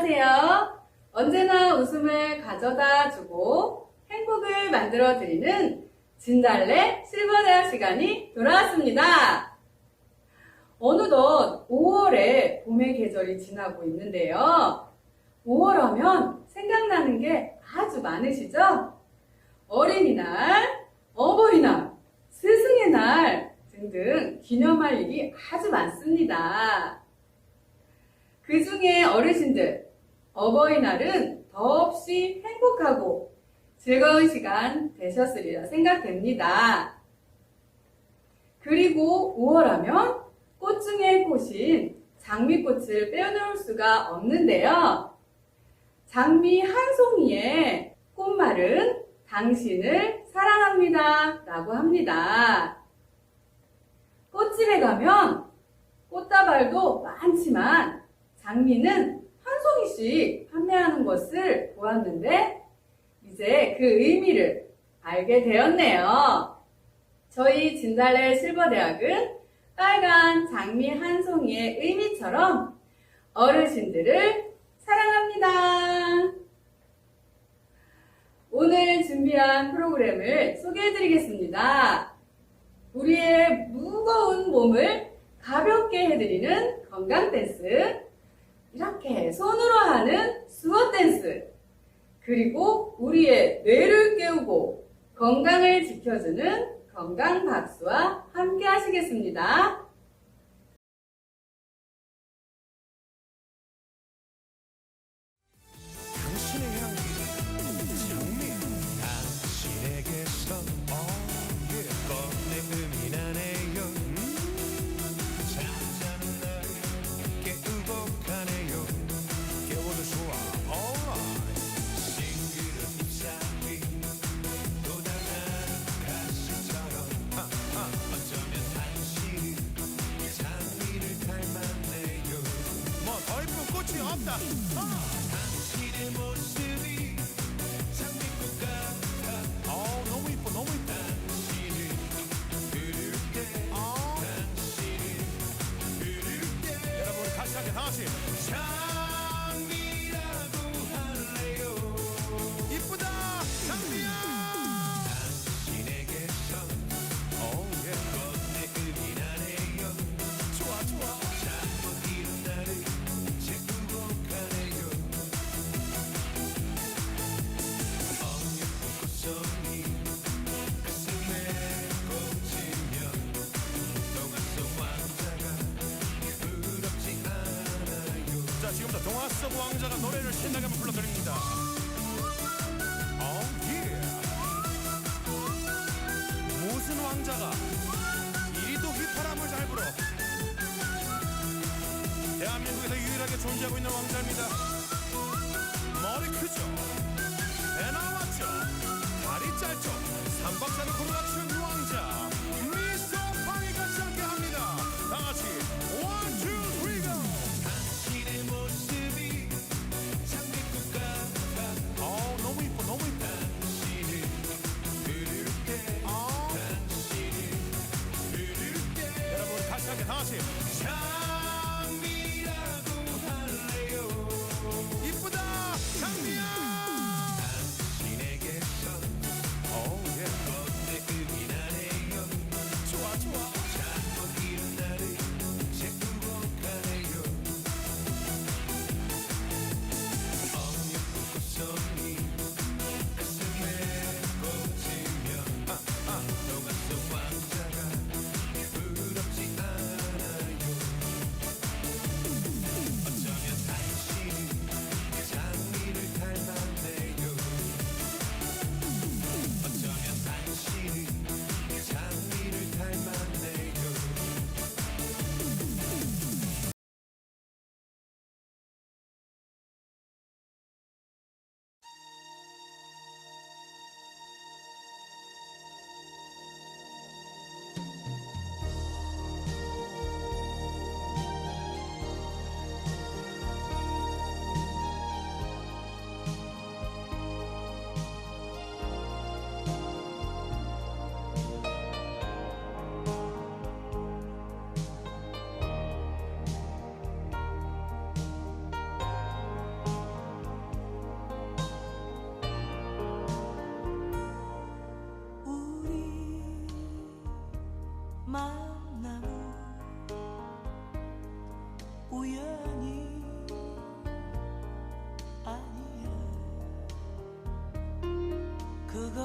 안녕하세요. 언제나 웃음을 가져다 주고 행복을 만들어 드리는 진달래 실버대학 시간이 돌아왔습니다. 어느덧 5월에 봄의 계절이 지나고 있는데요. 5월 하면 생각나는 게 아주 많으시죠? 어린이날, 어버이날, 스승의 날 등등 기념할 일이 아주 많습니다. 그 중에 어르신들, 어버이날은 더없이 행복하고 즐거운 시간 되셨으리라 생각됩니다. 그리고 5월 하면 꽃 중에 꽃인 장미꽃을 빼놓을 수가 없는데요. 장미 한 송이에 꽃말은 당신을 사랑합니다 라고 합니다. 꽃집에 가면 꽃다발도 많지만 장미는 한 송이씩 판매하는 것을 보았는데 이제 그 의미를 알게 되었네요. 저희 진달래 실버대학은 빨간 장미 한 송이의 의미처럼 어르신들을 사랑합니다. 오늘 준비한 프로그램을 소개해드리겠습니다. 우리의 무거운 몸을 가볍게 해드리는 건강 댄스, 이렇게 손으로 하는 수어 댄스, 그리고 우리의 뇌를 깨우고 건강을 지켜주는 건강 박수와 함께 하시겠습니다. 당신의 향기 장미 당신에게서 예뻐 내 음이 나네요 잠자는 나를 깨우고 가네요 깨워도 좋아 싱그런 잎사귀 또 다른 가시처럼 어쩌면 당신은 장미를 닮았네요 뭐 더 이쁜 꽃이 없다 당신의 모습이 장미꽃 같아 너무 이뻐 너무 이뻐 당신을 부를 때 당신을 부를 때 여러분 우리 같이 함께 다 같이 장미라고 할래요 이쁘다 장미야 당신에게서 내 음이 나네요 좋아 좋아 잠못 이룬 나를 재우고 가네요 예쁜 꽃송이 가슴에 꽂히면 동화 속 왕자가 부럽지 않아요 자 지금부터 동화 속 왕자가 노래를 신나게 한번 불러드립니다 무슨 왕자가 이리도 휘파람을 잘 불어 대한민국에서 유일하게 존재하고 있는 왕자입니다 머리 크죠 배 나왔죠 다리 짧죠 삼박자를 고루 갖춘 왕자 미스터 파이가 함께합니다 다같이 원, 투, 쓰리, 고 당신의 모습이 장미꽃 같아 너무 이뻐 너무 이뻐 당신을 부를 때 당신을 부를 때 여러분 우리 같이 함께 다같이 장미라고 할래요 이쁘다 장미야 당신에게서 내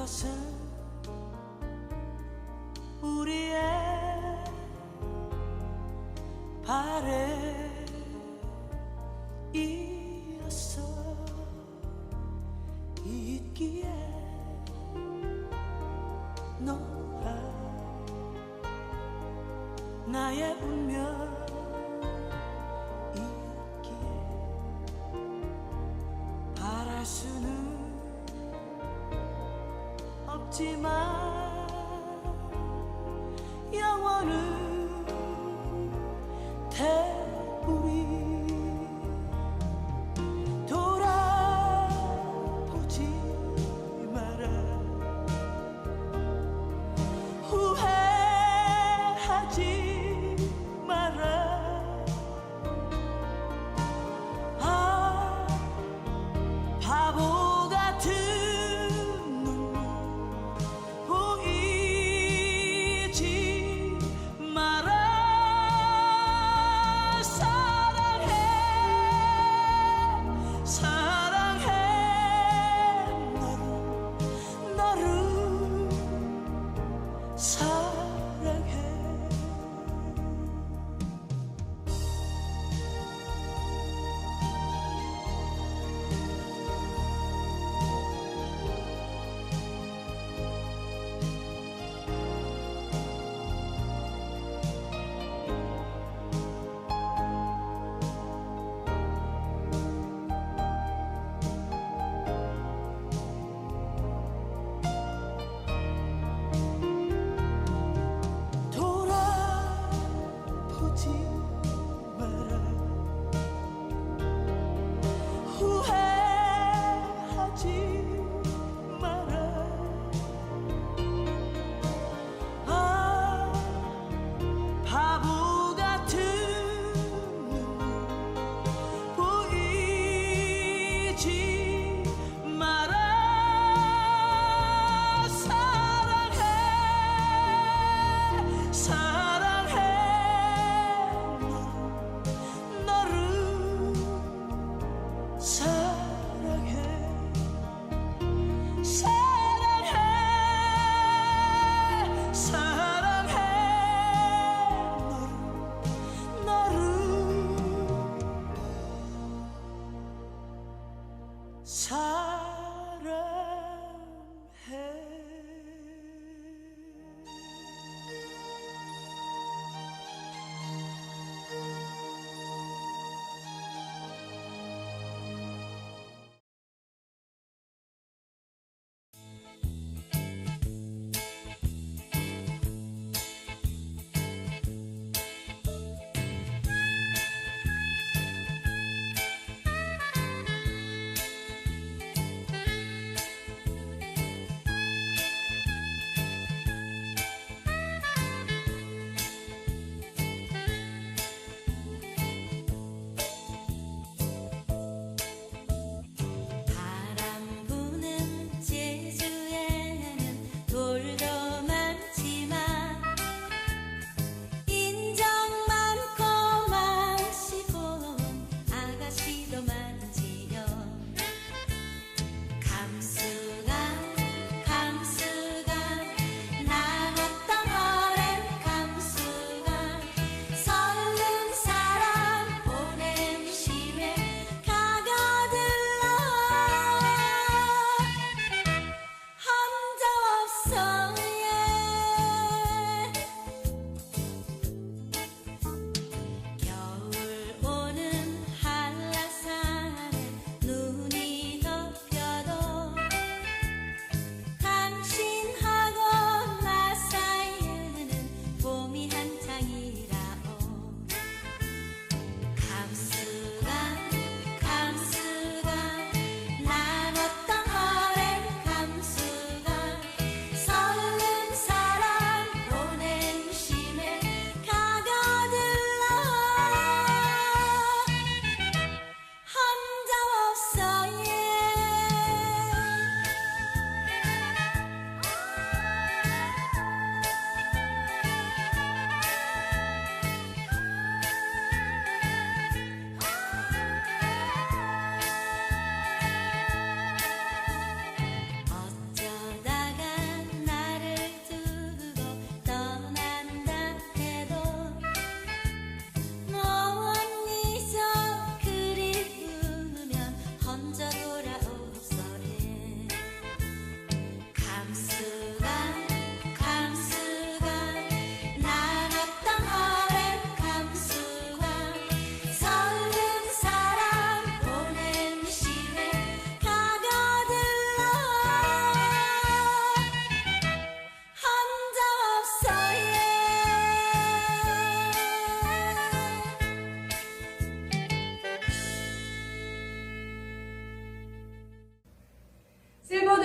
것은 우리의 바램이었어. 있기에 너와 나의 운명이었기에 바랄 수는 없지만 영원은 태우리. 돌아보지 마라. 후회하지 마라. 아, 바보 같은 눈물 보이지 마라. 사랑해 사랑해 너를 사랑해. 돌아보지 마라. 후회하지 마라. 아, 바보 같은 눈물 보이지 마라. 사랑해 사랑해 너를 사랑해. 사랑해 사랑해 너를 사랑해.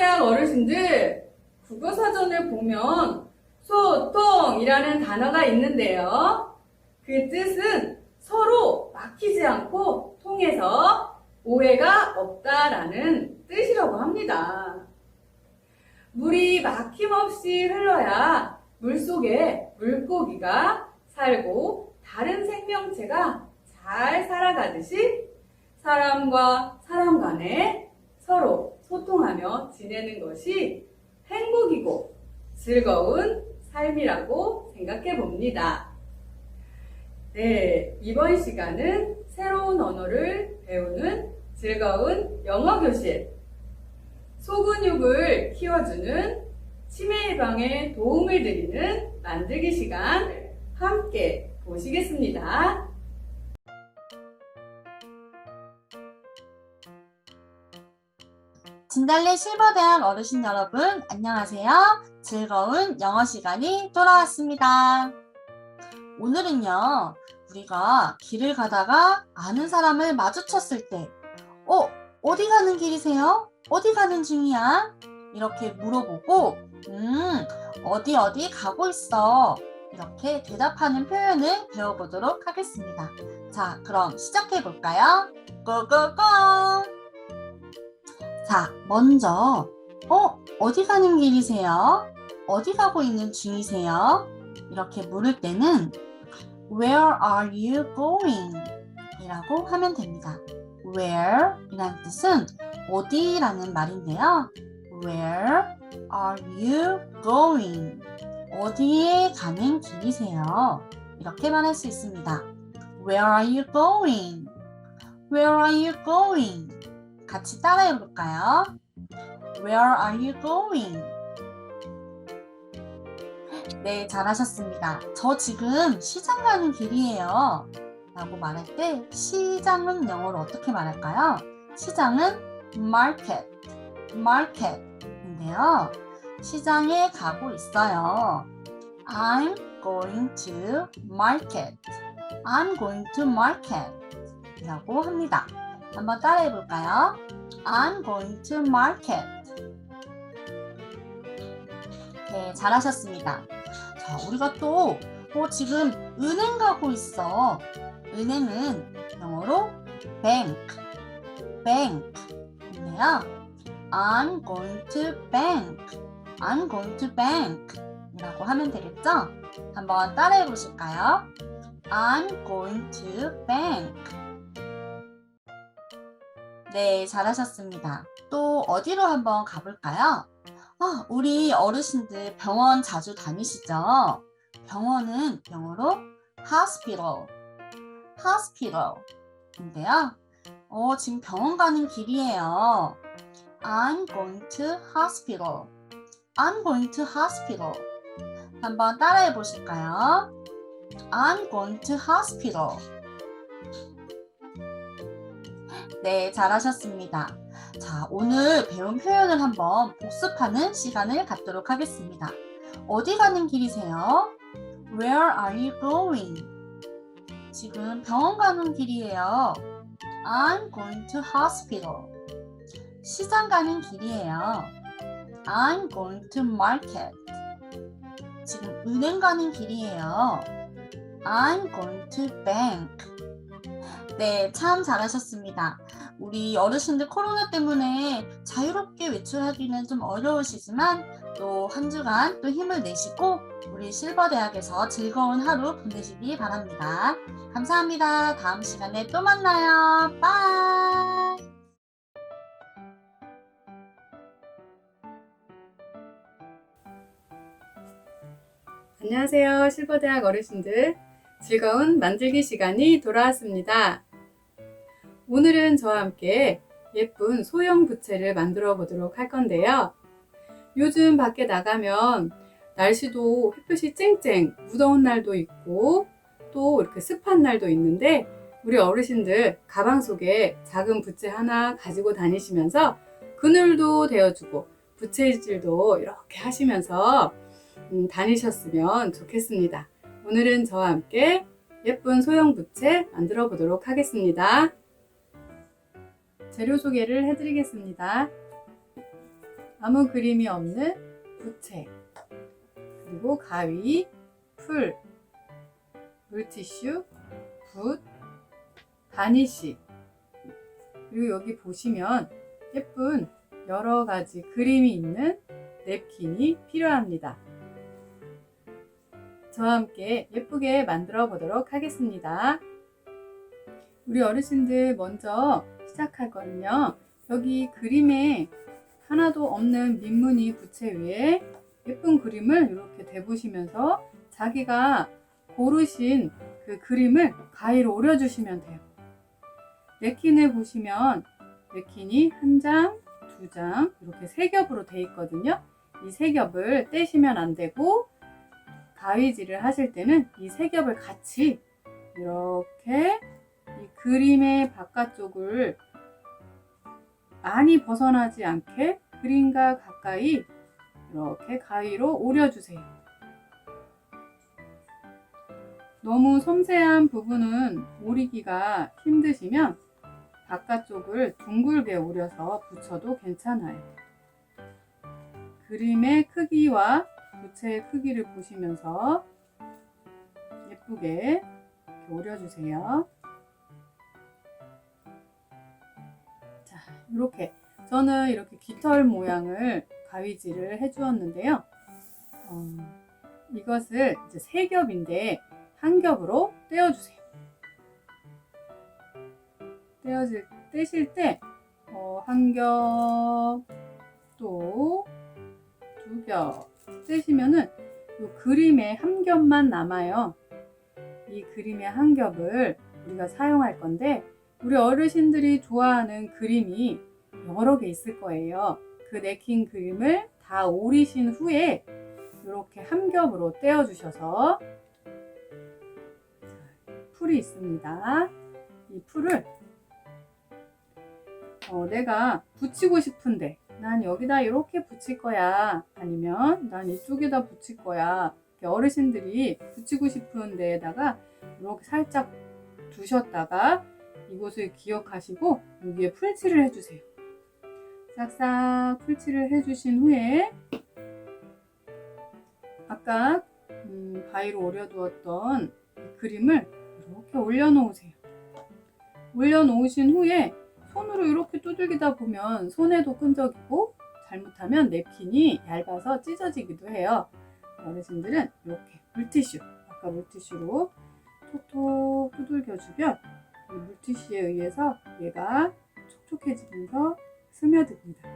실버대학 어르신들, 국어사전을 보면 소통이라는 단어가 있는데요. 그 뜻은 서로 막히지 않고 통해서 오해가 없다라는 뜻이라고 합니다. 물이 막힘없이 흘러야 물속에 물고기가 살고 다른 생명체가 잘 살아가듯이 사람과 사람 간에 서로 소통하며 지내는 것이 행복이고 즐거운 삶이라고 생각해 봅니다. 네, 이번 시간은 새로운 언어를 배우는 즐거운 영어 교실, 소근육을 키워주는 치매 예방에 도움을 드리는 만들기 시간 함께 보시겠습니다. 진달래 실버대학 어르신 여러분, 안녕하세요. 즐거운 영어 시간이 돌아왔습니다. 오늘은요, 우리가 길을 가다가 아는 사람을 마주쳤을 때, 어디 가는 길이세요? 어디 가는 중이야? 이렇게 물어보고, 어디 가고 있어. 이렇게 대답하는 표현을 배워보도록 하겠습니다. 자, 그럼 시작해볼까요? 고고고! 자, 먼저 어디 가는 길이세요? 어디 가고 있는 중이세요? 이렇게 물을 때는 Where are you going? 이라고 하면 됩니다. Where 이란 뜻은 어디라는 말인데요. Where are you going? 어디에 가는 길이세요? 이렇게 말할 수 있습니다. Where are you going? Where are you going? 같이 따라해 볼까요? Where are you going? 네, 잘하셨습니다. 저 지금 시장 가는 길이에요. 라고 말할 때 시장은 영어로 어떻게 말할까요? 시장은 market, market인데요. 시장에 가고 있어요. I'm going to market. I'm going to market. 이라고 합니다. 한번 따라해 볼까요? I'm going to market. 네, 잘하셨습니다. 자, 우리가 또 지금 은행 가고 있어. 은행은 영어로 bank, bank인데요. I'm going to bank. I'm going to bank. 이라고 하면 되겠죠? 한번 따라해 보실까요? I'm going to bank. 네, 잘하셨습니다. 또 어디로 한번 가볼까요? 우리 어르신들 병원 자주 다니시죠? 병원은 영어로 hospital, hospital인데요. 지금 병원 가는 길이에요. I'm going to hospital. I'm going to hospital. 한번 따라해 보실까요? I'm going to hospital. 네, 잘하셨습니다. 자, 오늘 배운 표현을 한번 복습하는 시간을 갖도록 하겠습니다. 어디 가는 길이세요? Where are you going? 지금 병원 가는 길이에요. I'm going to hospital. 시장 가는 길이에요. I'm going to market. 지금 은행 가는 길이에요. I'm going to bank. 네, 참 잘하셨습니다. 우리 어르신들 코로나 때문에 자유롭게 외출하기는 좀 어려우시지만 또 한 주간 또 힘을 내시고 우리 실버대학에서 즐거운 하루 보내시기 바랍니다. 감사합니다. 다음 시간에 또 만나요. 빠이. 안녕하세요. 실버대학 어르신들. 즐거운 만들기 시간이 돌아왔습니다. 오늘은 저와 함께 예쁜 소형 부채를 만들어 보도록 할 건데요. 요즘 밖에 나가면 날씨도 햇볕이 쨍쨍 무더운 날도 있고 또 이렇게 습한 날도 있는데 우리 어르신들 가방 속에 작은 부채 하나 가지고 다니시면서 그늘도 데워주고 부채질도 이렇게 하시면서 다니셨으면 좋겠습니다. 오늘은 저와 함께 예쁜 소형 부채 만들어 보도록 하겠습니다. 재료 소개를 해드리겠습니다. 아무 그림이 없는 부채, 그리고 가위, 풀, 물티슈, 붓, 바니쉬, 그리고 여기 보시면 예쁜 여러 가지 그림이 있는 냅킨이 필요합니다. 저와 함께 예쁘게 만들어 보도록 하겠습니다. 우리 어르신들 먼저 시작할 거는요. 여기 그림에 하나도 없는 민무늬 부채 위에 예쁜 그림을 이렇게 대보시면서 자기가 고르신 그 그림을 가위로 오려주시면 돼요. 냅킨을 보시면 냅킨이 한 장, 두 장 이렇게 세 겹으로 돼 있거든요. 이 세 겹을 떼시면 안 되고 가위질을 하실 때는 이 세 겹을 같이 이렇게 이 그림의 바깥쪽을 많이 벗어나지 않게 그림과 가까이 이렇게 가위로 오려주세요. 너무 섬세한 부분은 오리기가 힘드시면 바깥쪽을 둥글게 오려서 붙여도 괜찮아요. 그림의 크기와 부채의 크기를 보시면서 예쁘게 이렇게 오려주세요. 자, 이렇게 저는 이렇게 깃털 모양을 가위질을 해주었는데요. 이것을 이제 세 겹인데 한 겹으로 떼어주세요. 떼실 때 한 겹, 또 두 겹 떼시면은 이 그림의 한 겹만 남아요. 이 그림의 한 겹을 우리가 사용할 건데 우리 어르신들이 좋아하는 그림이 여러 개 있을 거예요. 그 냅킨 그림을 다 오리신 후에 이렇게 한 겹으로 떼어 주셔서 풀이 있습니다. 이 풀을 내가 붙이고 싶은데 난 여기다 이렇게 붙일 거야, 아니면 난 이쪽에다 붙일 거야, 이렇게 어르신들이 붙이고 싶은 데에다가 이렇게 살짝 두셨다가 이곳을 기억하시고 여기에 풀칠을 해주세요. 싹싹 풀칠을 해주신 후에 아까 가위로 오려두었던 이 그림을 이렇게 올려놓으세요. 올려놓으신 후에 손으로 이렇게 두들기다 보면 손에도 끈적이고 잘못하면 냅킨이 얇아서 찢어지기도 해요. 어르신들은 이렇게 물티슈, 아까 물티슈로 톡톡 두들겨주면 이 물티슈에 의해서 얘가 촉촉해지면서 스며듭니다.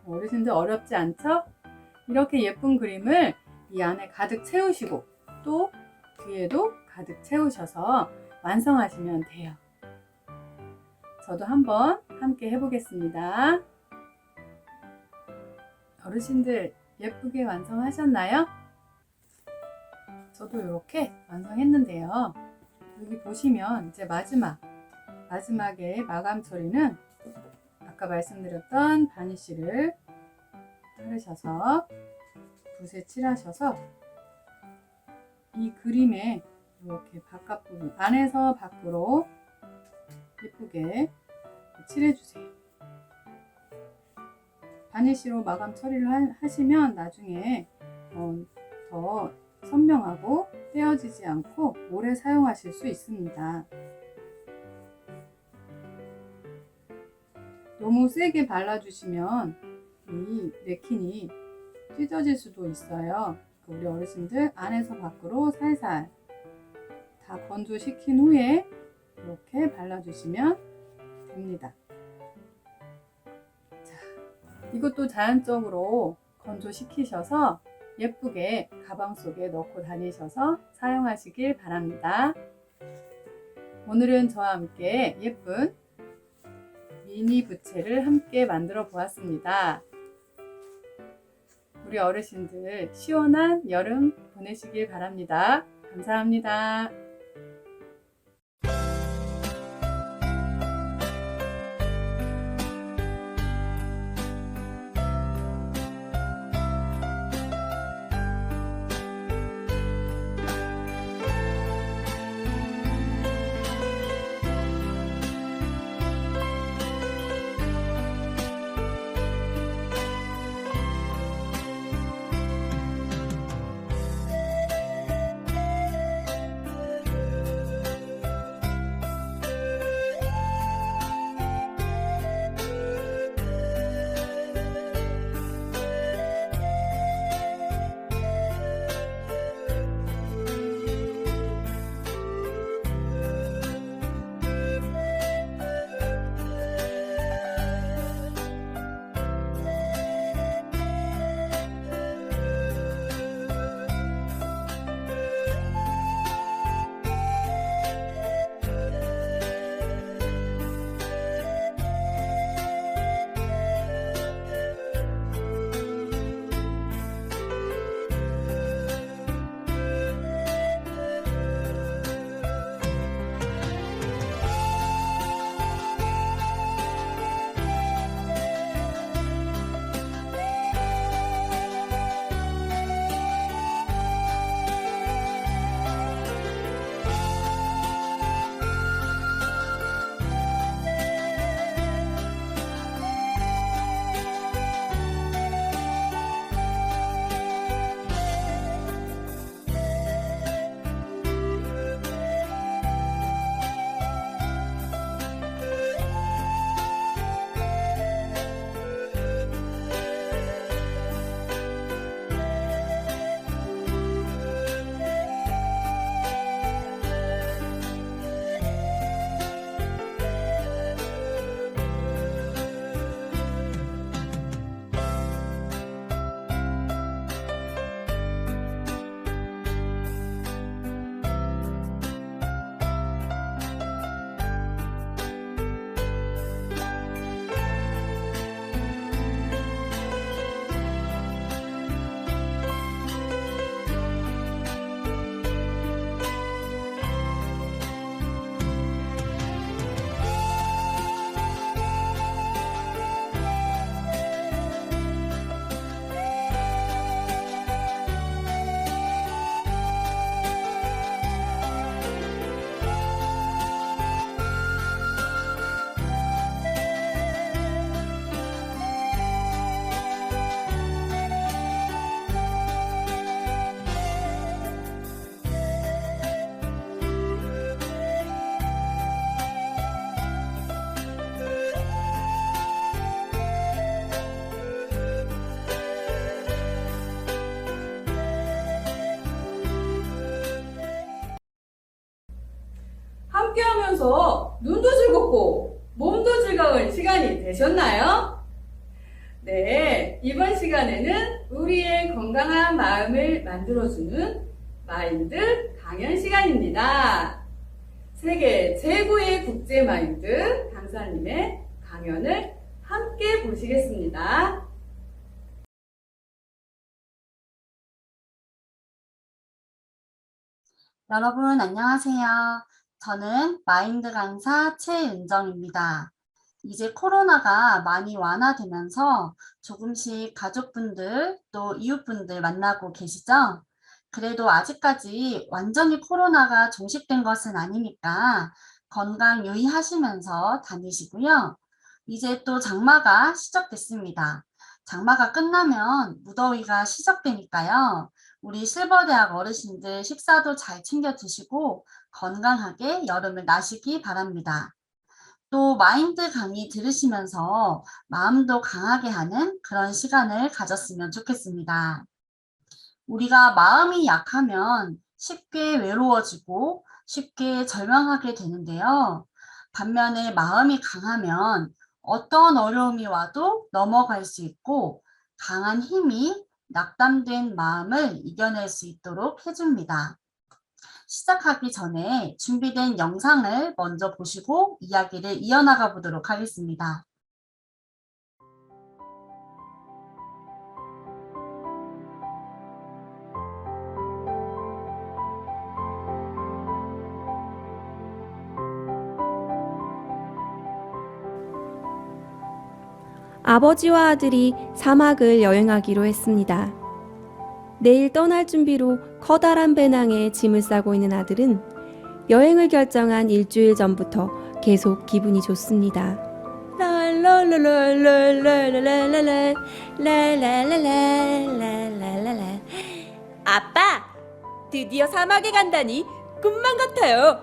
어르신들 어렵지 않죠? 이렇게 예쁜 그림을 이 안에 가득 채우시고 또 뒤에도 가득 채우셔서 완성하시면 돼요. 저도 한번 함께 해보겠습니다. 어르신들 예쁘게 완성하셨나요? 저도 이렇게 완성했는데요. 여기 보시면 이제 마지막에 마감 처리는 아까 말씀드렸던 바니쉬를 따르셔서 붓에 칠하셔서 이 그림에 이렇게 바깥 부분, 안에서 밖으로 예쁘게 칠해주세요. 바니쉬로 마감 처리를 하시면 나중에 더 선명하고 떼어지지 않고 오래 사용하실 수 있습니다. 너무 세게 발라주시면 이 냅킨이 찢어질 수도 있어요. 우리 어르신들 안에서 밖으로 살살 다 건조시킨 후에 이렇게 발라주시면 됩니다. 자, 이것도 자연적으로 건조시키셔서 예쁘게 가방 속에 넣고 다니셔서 사용하시길 바랍니다. 오늘은 저와 함께 예쁜 미니 부채를 함께 만들어 보았습니다. 우리 어르신들 시원한 여름 보내시길 바랍니다. 감사합니다. 하면서 눈도 즐겁고 몸도 즐거운 시간이 되셨나요? 네, 이번 시간에는 우리의 건강한 마음을 만들어주는 마인드 강연 시간입니다. 세계 최고의 국제 마인드 강사님의 강연을 함께 보시겠습니다. 여러분 안녕하세요. 저는 마인드 강사 최은정입니다. 이제 코로나가 많이 완화되면서 조금씩 가족분들 또 이웃분들 만나고 계시죠? 그래도 아직까지 완전히 코로나가 종식된 것은 아니니까 건강 유의하시면서 다니시고요. 이제 또 장마가 시작됐습니다. 장마가 끝나면 무더위가 시작되니까요. 우리 실버대학 어르신들 식사도 잘 챙겨 드시고 건강하게 여름을 나시기 바랍니다. 또 마인드 강의 들으시면서 마음도 강하게 하는 그런 시간을 가졌으면 좋겠습니다. 우리가 마음이 약하면 쉽게 외로워지고 쉽게 절망하게 되는데요. 반면에 마음이 강하면 어떤 어려움이 와도 넘어갈 수 있고 강한 힘이 낙담된 마음을 이겨낼 수 있도록 해줍니다. 시작하기 전에 준비된 영상을 먼저 보시고 이야기를 이어나가 보도록 하겠습니다. 아버지와 아들이 사막을 여행하기로 했습니다. 내일 떠날 준비로 커다란 배낭에 짐을 싸고 있는 아들은 여행을 결정한 일주일 전부터 계속 기분이 좋습니다. 아빠, 드디어 사막에 간다니 꿈만 같아요.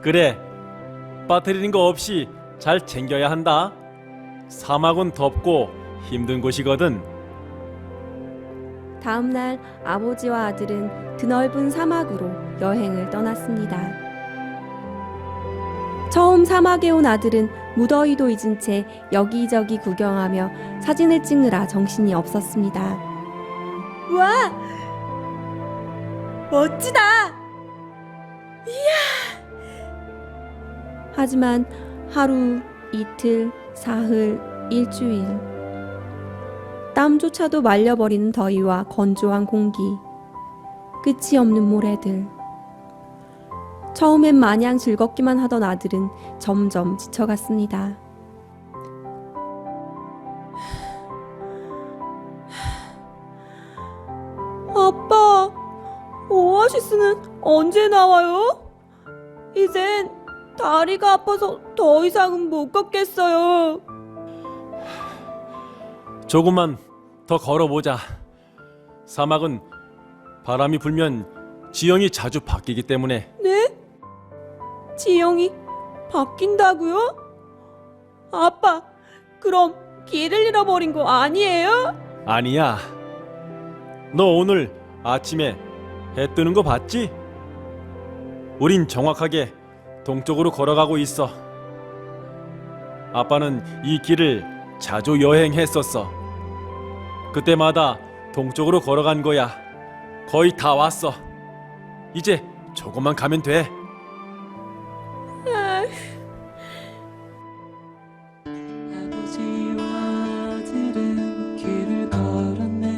그래, 빠뜨리는 거 없이 잘 챙겨야 한다. 사막은 덥고 힘든 곳이거든. 다음 날 아버지와 아들은 드넓은 사막으로 여행을 떠났습니다. 처음 사막에 온 아들은 무더위도 잊은 채 여기저기 구경하며 사진을 찍느라 정신이 없었습니다. 와! 멋지다! 이야! 하지만 하루, 이틀, 사흘, 일주일. 땀조차도 말려버리는 더위와 건조한 공기. 끝이 없는 모래들. 처음엔 마냥 즐겁기만 하던 아들은 점점 지쳐갔습니다. 아빠, 오아시스는 언제 나와요? 이젠 다리가 아파서 더 이상은 못 걷겠어요. 조금만 더 걸어보자. 사막은 바람이 불면 지형이 자주 바뀌기 때문에. 네? 지형이 바뀐다고요? 아빠, 그럼 길을 잃어버린 거 아니에요? 아니야. 너 오늘 아침에 해 뜨는 거 봤지? 우린 정확하게 동쪽으로 걸어가고 있어. 아빠는 이 길을 자주 여행했었어. 그때마다 동쪽으로 걸어간 거야. 거의 다 왔어. 이제 조금만 가면 돼. 아버지와 아들은 길을 걸었네.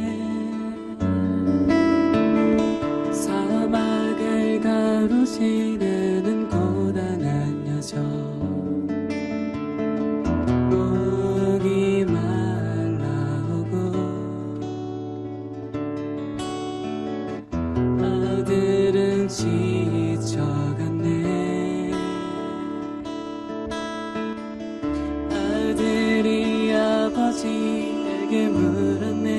사막을 가로지르는 고단한 여정. 목이 말라오고 아들은 지쳐갔네. 아들이 아버지에게 물었네.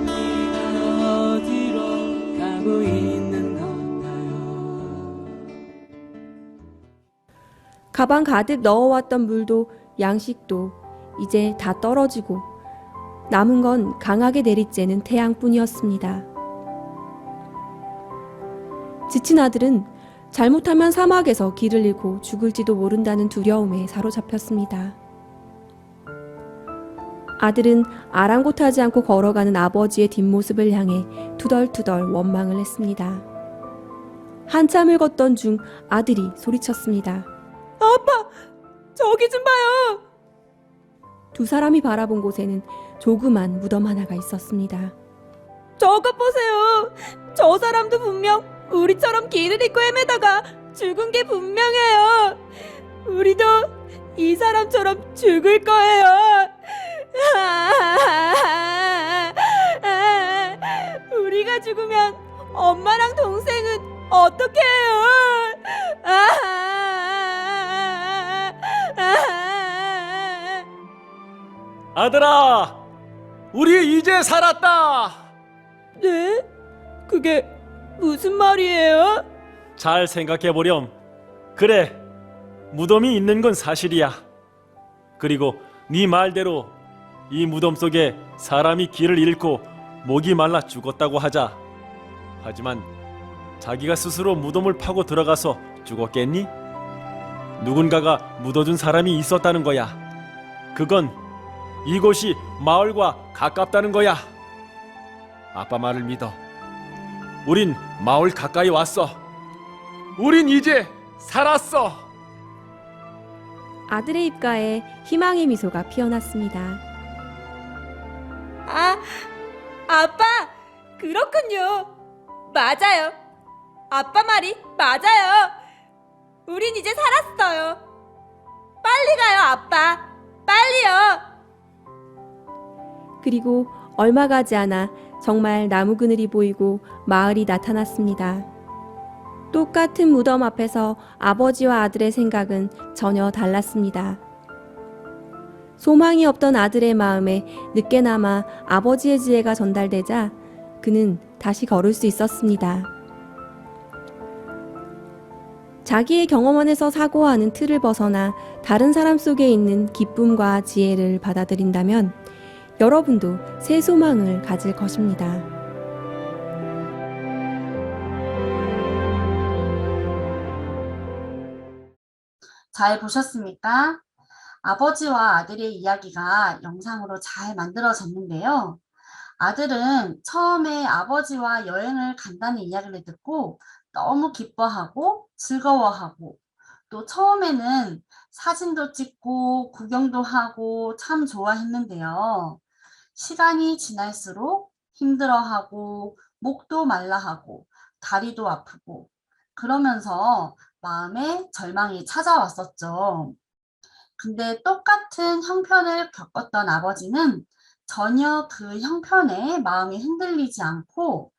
우리가 어디로 가고 있는 건가요? 가방 가득 넣어왔던 물도 양식도 이제 다 떨어지고 남은 건 강하게 내리쬐는 태양뿐이었습니다. 지친 아들은 잘못하면 사막에서 길을 잃고 죽을지도 모른다는 두려움에 사로잡혔습니다. 아들은 아랑곳하지 않고 걸어가는 아버지의 뒷모습을 향해 투덜투덜 원망을 했습니다. 한참을 걷던 중 아들이 소리쳤습니다. 아빠! 저기 좀 봐요! 두 사람이 바라본 곳에는 조그만 무덤 하나가 있었습니다. 저것 보세요! 저 사람도 분명 우리처럼 길을 잃고 헤매다가 죽은 게 분명해요! 우리도 이 사람처럼 죽을 거예요! 우리가 죽으면 엄마랑 동생은 어떻게 해요? 아들아, 우리 이제 살았다. 네? 그게 무슨 말이에요? 잘 생각해 보렴. 그래, 무덤이 있는 건 사실이야. 그리고 네 말대로 이 무덤 속에 사람이 길을 잃고 목이 말라 죽었다고 하자. 하지만 자기가 스스로 무덤을 파고 들어가서 죽었겠니? 누군가가 묻어준 사람이 있었다는 거야. 그건 이곳이 마을과 가깝다는 거야. 아빠 말을 믿어. 우린 마을 가까이 왔어. 우린 이제 살았어. 아들의 입가에 희망의 미소가 피어났습니다. 아, 아빠, 그렇군요. 맞아요. 아빠 말이 맞아요. 우린 이제 살았어요. 빨리 가요, 아빠. 빨리요. 그리고 얼마 가지 않아 정말 나무 그늘이 보이고 마을이 나타났습니다. 똑같은 무덤 앞에서 아버지와 아들의 생각은 전혀 달랐습니다. 소망이 없던 아들의 마음에 늦게나마 아버지의 지혜가 전달되자 그는 다시 걸을 수 있었습니다. 자기의 경험 안에서 사고하는 틀을 벗어나 다른 사람 속에 있는 기쁨과 지혜를 받아들인다면 여러분도 새 소망을 가질 것입니다. 잘 보셨습니까? 아버지와 아들의 이야기가 영상으로 잘 만들어졌는데요. 아들은 처음에 아버지와 여행을 간다는 이야기를 듣고 너무 기뻐하고 즐거워하고 또 처음에는 사진도 찍고 구경도 하고 참 좋아했는데요. 시간이 지날수록 힘들어하고 목도 말라하고 다리도 아프고 그러면서 마음에 절망이 찾아왔었죠. 근데 똑같은 형편을 겪었던 아버지는 전혀 그 형편에 마음이 흔들리지 않고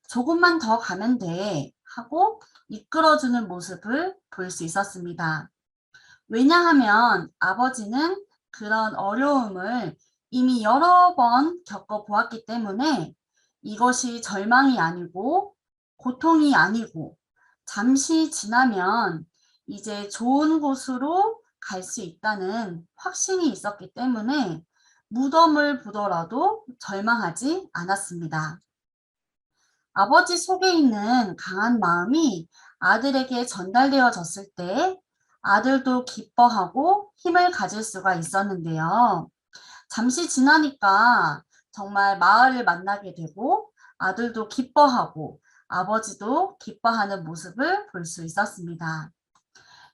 조금만 더 가면 돼 하고 이끌어주는 모습을 볼 수 있었습니다. 왜냐하면 아버지는 그런 어려움을 이미 여러 번 겪어보았기 때문에 이것이 절망이 아니고 고통이 아니고 잠시 지나면 이제 좋은 곳으로 갈 수 있다는 확신이 있었기 때문에 무덤을 보더라도 절망하지 않았습니다. 아버지 속에 있는 강한 마음이 아들에게 전달되어졌을 때 아들도 기뻐하고 힘을 가질 수가 있었는데요. 잠시 지나니까 정말 마을을 만나게 되고 아들도 기뻐하고 아버지도 기뻐하는 모습을 볼 수 있었습니다.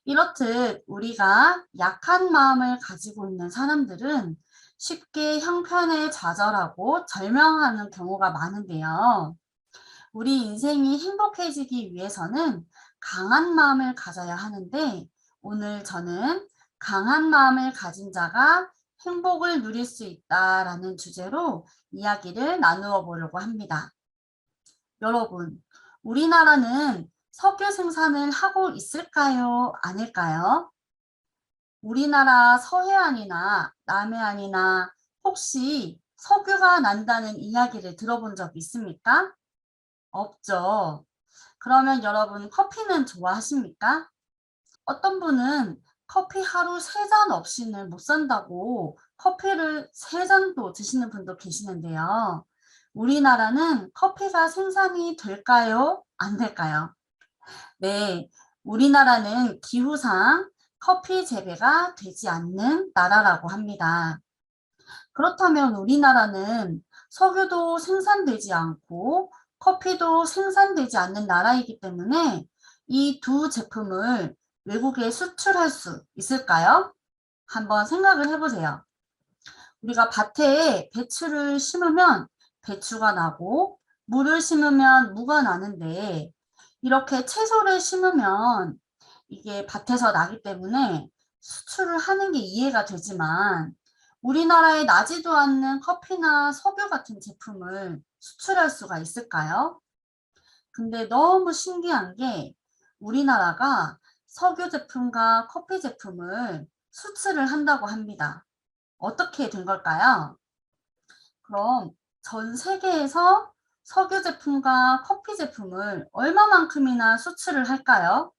이렇듯 우리가 약한 마음을 가지고 있는 사람들은 쉽게 형편에 좌절하고 절망하는 경우가 많은데요. 우리 인생이 행복해지기 위해서는 강한 마음을 가져야 하는데 오늘 저는 강한 마음을 가진 자가 행복을 누릴 수 있다라는 주제로 이야기를 나누어 보려고 합니다. 여러분, 우리나라는 석유 생산을 하고 있을까요? 아닐까요? 우리나라 서해안이나 남해안이나 혹시 석유가 난다는 이야기를 들어본 적 있습니까? 없죠. 그러면 여러분 커피는 좋아하십니까? 어떤 분은 커피 하루 3잔 없이는 못 산다고 커피를 3잔도 드시는 분도 계시는데요. 우리나라는 커피가 생산이 될까요? 안 될까요? 네, 우리나라는 기후상 커피 재배가 되지 않는 나라라고 합니다. 그렇다면 우리나라는 석유도 생산되지 않고 커피도 생산되지 않는 나라이기 때문에 이 두 제품을 외국에 수출할 수 있을까요? 한번 생각을 해보세요. 우리가 밭에 배추를 심으면 배추가 나고 무를 심으면 무가 나는데 이렇게 채소를 심으면 이게 밭에서 나기 때문에 수출을 하는 게 이해가 되지만 우리나라에 나지도 않는 커피나 석유 같은 제품을 수출할 수가 있을까요? 근데 너무 신기한 게 우리나라가 석유 제품과 커피 제품을 수출을 한다고 합니다. 어떻게 된 걸까요? 그럼 전 세계에서 석유 제품과 커피 제품을 얼마만큼이나 수출을 할까요?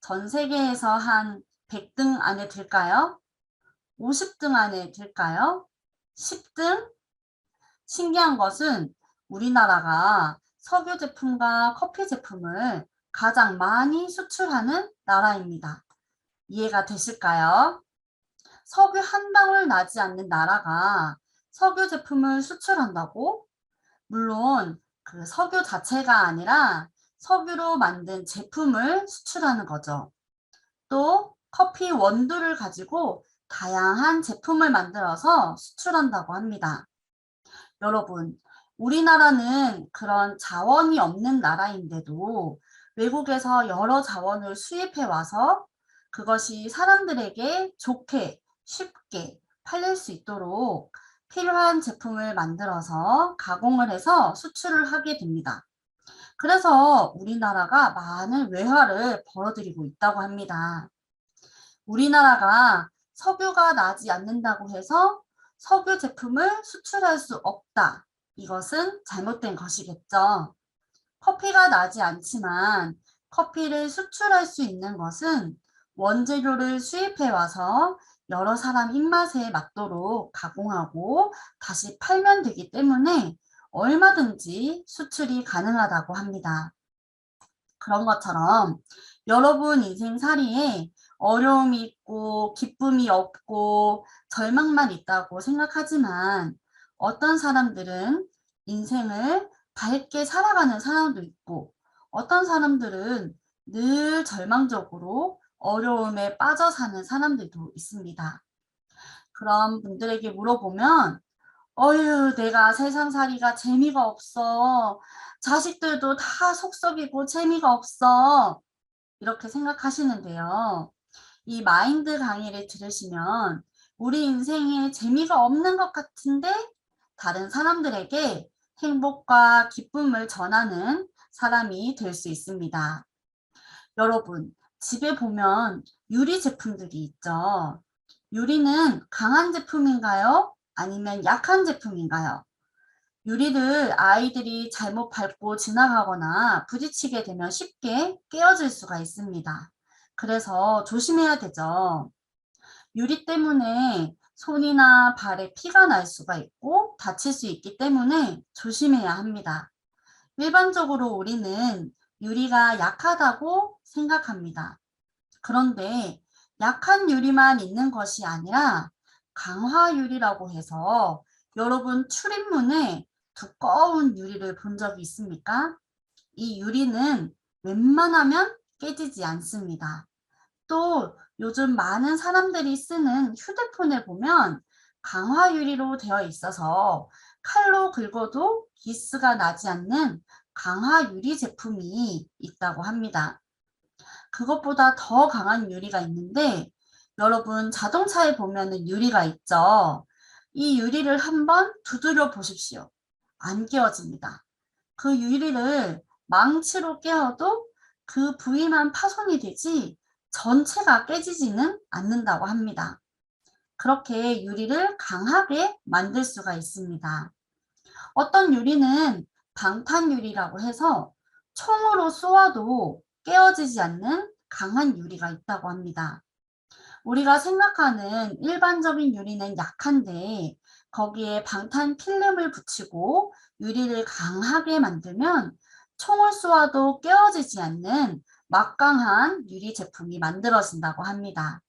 전 세계에서 한 100등 안에 들까요? 50등 안에 들까요? 10등? 신기한 것은 우리나라가 석유 제품과 커피 제품을 가장 많이 수출하는 나라입니다. 이해가 되실까요? 석유 한 방울 나지 않는 나라가 석유 제품을 수출한다고? 물론 그 석유 자체가 아니라 석유로 만든 제품을 수출하는 거죠. 또 커피 원두를 가지고 다양한 제품을 만들어서 수출한다고 합니다. 여러분, 우리나라는 그런 자원이 없는 나라인데도 외국에서 여러 자원을 수입해 와서 그것이 사람들에게 좋게 쉽게 팔릴 수 있도록 필요한 제품을 만들어서 가공을 해서 수출을 하게 됩니다. 그래서 우리나라가 많은 외화를 벌어들이고 있다고 합니다. 우리나라가 석유가 나지 않는다고 해서 석유 제품을 수출할 수 없다. 이것은 잘못된 것이겠죠. 커피가 나지 않지만 커피를 수출할 수 있는 것은 원재료를 수입해 와서 여러 사람 입맛에 맞도록 가공하고 다시 팔면 되기 때문에 얼마든지 수출이 가능하다고 합니다. 그런 것처럼 여러분 인생살이에 어려움이 있고 기쁨이 없고 절망만 있다고 생각하지만 어떤 사람들은 인생을 밝게 살아가는 사람도 있고 어떤 사람들은 늘 절망적으로 어려움에 빠져 사는 사람들도 있습니다. 그런 분들에게 물어보면 어휴, 내가 세상살이가 재미가 없어. 자식들도 다 속썩이고 재미가 없어. 이렇게 생각하시는데요. 이 마인드 강의를 들으시면 우리 인생에 재미가 없는 것 같은데 다른 사람들에게 행복과 기쁨을 전하는 사람이 될 수 있습니다. 여러분, 집에 보면 유리 제품들이 있죠. 유리는 강한 제품인가요? 아니면 약한 제품인가요? 유리를 아이들이 잘못 밟고 지나가거나 부딪히게 되면 쉽게 깨어질 수가 있습니다. 그래서 조심해야 되죠. 유리 때문에 손이나 발에 피가 날 수가 있고 다칠 수 있기 때문에 조심해야 합니다. 일반적으로 우리는 유리가 약하다고 생각합니다. 그런데 약한 유리만 있는 것이 아니라 강화 유리라고 해서 여러분 출입문에 두꺼운 유리를 본 적이 있습니까? 이 유리는 웬만하면 깨지지 않습니다. 또 요즘 많은 사람들이 쓰는 휴대폰에 보면 강화 유리로 되어 있어서 칼로 긁어도 기스가 나지 않는 강화 유리 제품이 있다고 합니다. 그것보다 더 강한 유리가 있는데 여러분 자동차에 보면은 유리가 있죠. 이 유리를 한번 두드려 보십시오. 안 깨어집니다. 그 유리를 망치로 깨어도 그 부위만 파손이 되지 전체가 깨지지는 않는다고 합니다. 그렇게 유리를 강하게 만들 수가 있습니다. 어떤 유리는 방탄유리라고 해서 총으로 쏘아도 깨어지지 않는 강한 유리가 있다고 합니다. 우리가 생각하는 일반적인 유리는 약한데 거기에 방탄 필름을 붙이고 유리를 강하게 만들면 총을 쏘아도 깨어지지 않는 막강한 유리 제품이 만들어진다고 합니다.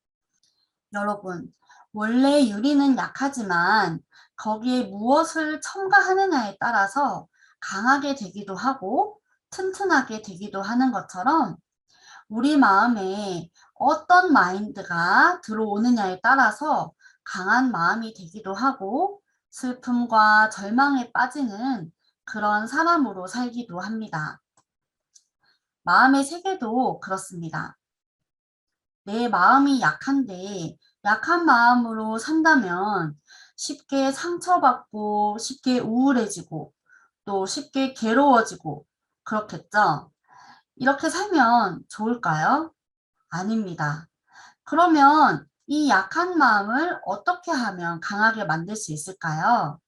여러분, 원래 유리는 약하지만 거기에 무엇을 첨가하느냐에 따라서 강하게 되기도 하고 튼튼하게 되기도 하는 것처럼 우리 마음에 어떤 마인드가 들어오느냐에 따라서 강한 마음이 되기도 하고 슬픔과 절망에 빠지는 그런 사람으로 살기도 합니다. 마음의 세계도 그렇습니다. 내 마음이 약한데 약한 마음으로 산다면 쉽게 상처받고 쉽게 우울해지고 또 쉽게 괴로워지고 그렇겠죠? 이렇게 살면 좋을까요? 아닙니다. 그러면 이 약한 마음을 어떻게 하면 강하게 만들 수 있을까요?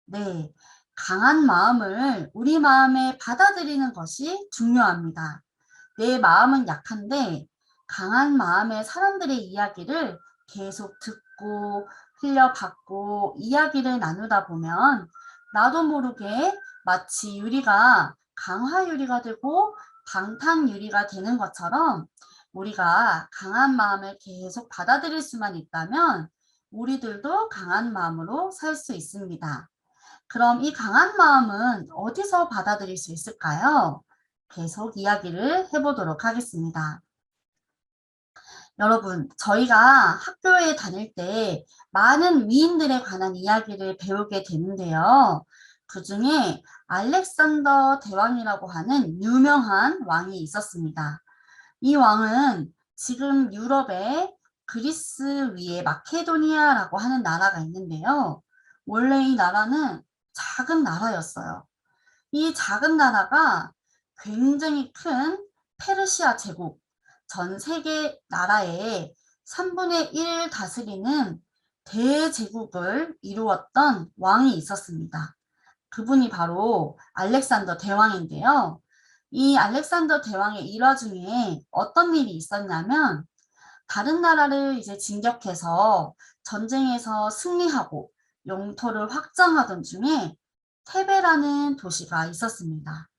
네, 강한 마음을 우리 마음에 받아들이는 것이 중요합니다. 내 마음은 약한데 강한 마음의 사람들의 이야기를 계속 듣고 흘려받고 이야기를 나누다 보면 나도 모르게 마치 유리가 강화 유리가 되고 방탄 유리가 되는 것처럼 우리가 강한 마음을 계속 받아들일 수만 있다면 우리들도 강한 마음으로 살 수 있습니다. 그럼 이 강한 마음은 어디서 받아들일 수 있을까요? 계속 이야기를 해보도록 하겠습니다. 여러분, 저희가 학교에 다닐 때 많은 위인들에 관한 이야기를 배우게 되는데요. 그 중에 알렉산더 대왕이라고 하는 유명한 왕이 있었습니다. 이 왕은 지금 유럽의 그리스 위에 마케도니아라고 하는 나라가 있는데요. 원래 이 나라는 작은 나라였어요. 이 작은 나라가 굉장히 큰 페르시아 제국, 전 세계 나라의 3분의 1 다스리는 대제국을 이루었던 왕이 있었습니다. 그분이 바로 알렉산더 대왕인데요. 이 알렉산더 대왕의 일화 중에 어떤 일이 있었냐면 다른 나라를 이제 진격해서 전쟁에서 승리하고 영토를 확장하던 중에 테베라는 도시가 있었습니다.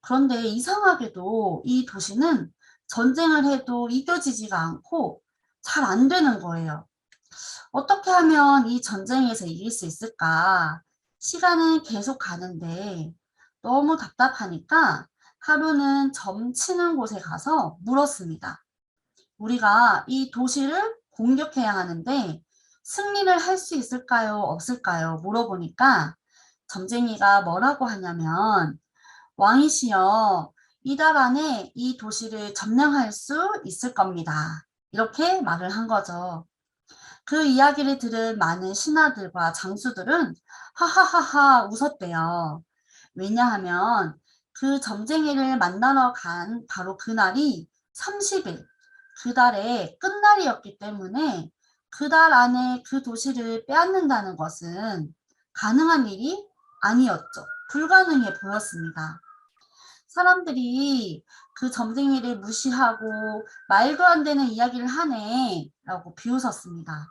그런데 이상하게도 이 도시는 전쟁을 해도 이겨지지가 않고 잘 안 되는 거예요. 어떻게 하면 이 전쟁에서 이길 수 있을까? 시간은 계속 가는데 너무 답답하니까 하루는 점치는 곳에 가서 물었습니다. 우리가 이 도시를 공격해야 하는데 승리를 할 수 있을까요? 없을까요? 물어보니까 점쟁이가 뭐라고 하냐면 왕이시여, 이달 안에 이 도시를 점령할 수 있을 겁니다. 이렇게 말을 한 거죠. 그 이야기를 들은 많은 신하들과 장수들은 하하하하 웃었대요. 왜냐하면 그 점쟁이를 만나러 간 바로 그날이 30일, 그 달의 끝날이었기 때문에 그 달 안에 그 도시를 빼앗는다는 것은 가능한 일이 아니었죠. 불가능해 보였습니다. 사람들이 그 점쟁이를 무시하고 말도 안 되는 이야기를 하네 라고 비웃었습니다.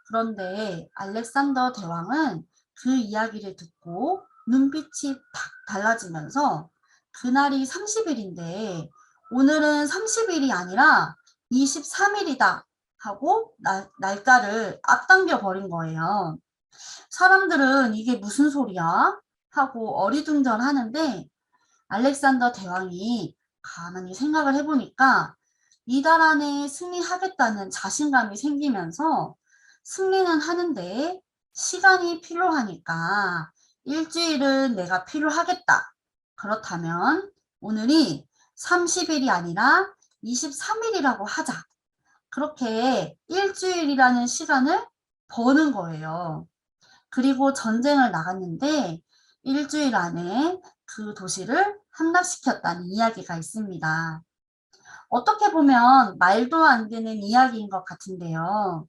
그런데 알렉산더 대왕은 그 이야기를 듣고 눈빛이 팍 달라지면서 그날이 30일인데 오늘은 30일이 아니라 23일이다 하고 날짜를 앞당겨 버린 거예요. 사람들은 이게 무슨 소리야? 하고 어리둥절 하는데 알렉산더 대왕이 가만히 생각을 해보니까 이달 안에 승리하겠다는 자신감이 생기면서 승리는 하는데 시간이 필요하니까 일주일은 내가 필요하겠다. 그렇다면 오늘이 30일이 아니라 23일이라고 하자. 그렇게 일주일이라는 시간을 버는 거예요. 그리고 전쟁을 나갔는데 일주일 안에 그 도시를 함락시켰다는 이야기가 있습니다. 어떻게 보면 말도 안 되는 이야기인 것 같은데요.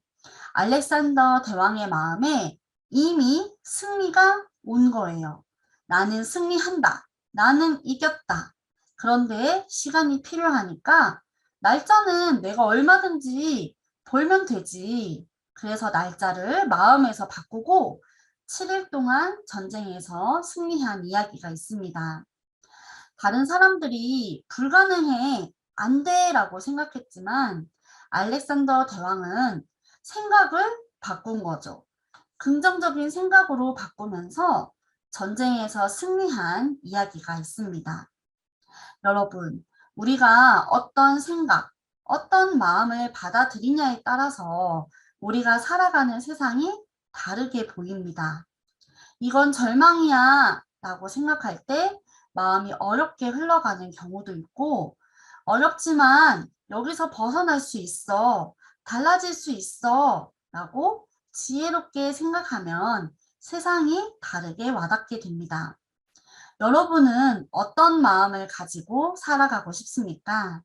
알렉산더 대왕의 마음에 이미 승리가 온 거예요. 나는 승리한다. 나는 이겼다. 그런데 시간이 필요하니까 날짜는 내가 얼마든지 벌면 되지. 그래서 날짜를 마음에서 바꾸고 7일 동안 전쟁에서 승리한 이야기가 있습니다. 다른 사람들이 불가능해, 안 돼 라고 생각했지만 알렉산더 대왕은 생각을 바꾼 거죠. 긍정적인 생각으로 바꾸면서 전쟁에서 승리한 이야기가 있습니다. 여러분, 우리가 어떤 생각, 어떤 마음을 받아들이냐에 따라서 우리가 살아가는 세상이 다르게 보입니다. 이건 절망이야 라고 생각할 때 마음이 어렵게 흘러가는 경우도 있고, 어렵지만 여기서 벗어날 수 있어, 달라질 수 있어 라고 지혜롭게 생각하면 세상이 다르게 와닿게 됩니다. 여러분은 어떤 마음을 가지고 살아가고 싶습니까?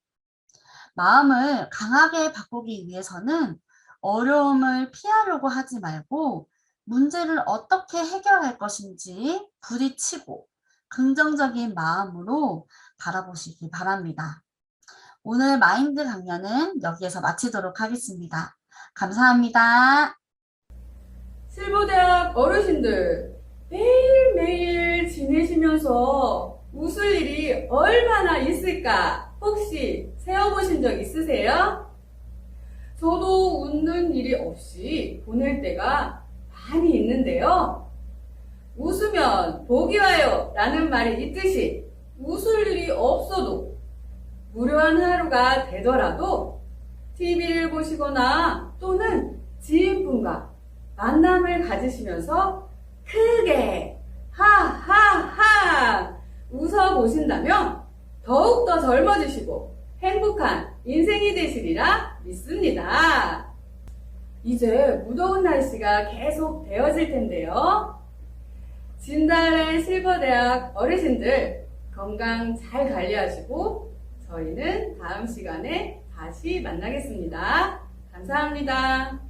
마음을 강하게 바꾸기 위해서는 어려움을 피하려고 하지 말고 문제를 어떻게 해결할 것인지 부딪히고 긍정적인 마음으로 바라보시기 바랍니다. 오늘 마인드 강연은 여기에서 마치도록 하겠습니다. 감사합니다. 실버대학 어르신들, 매일매일 지내시면서 웃을 일이 얼마나 있을까 혹시 세어보신 적 있으세요? 저도 웃는 일이 없이 보낼 때가 많이 있는데요. 웃으면 복이 와요 라는 말이 있듯이 웃을 일이 없어도 무료한 하루가 되더라도 TV를 보시거나 또는 지인분과 만남을 가지시면서 크게 하하하 웃어보신다면 더욱더 젊어지시고 행복한 인생이 되시리라 믿습니다. 이제 무더운 날씨가 계속 되어질 텐데요. 진달래 실버대학 어르신들 건강 잘 관리하시고 저희는 다음 시간에 다시 만나겠습니다. 감사합니다.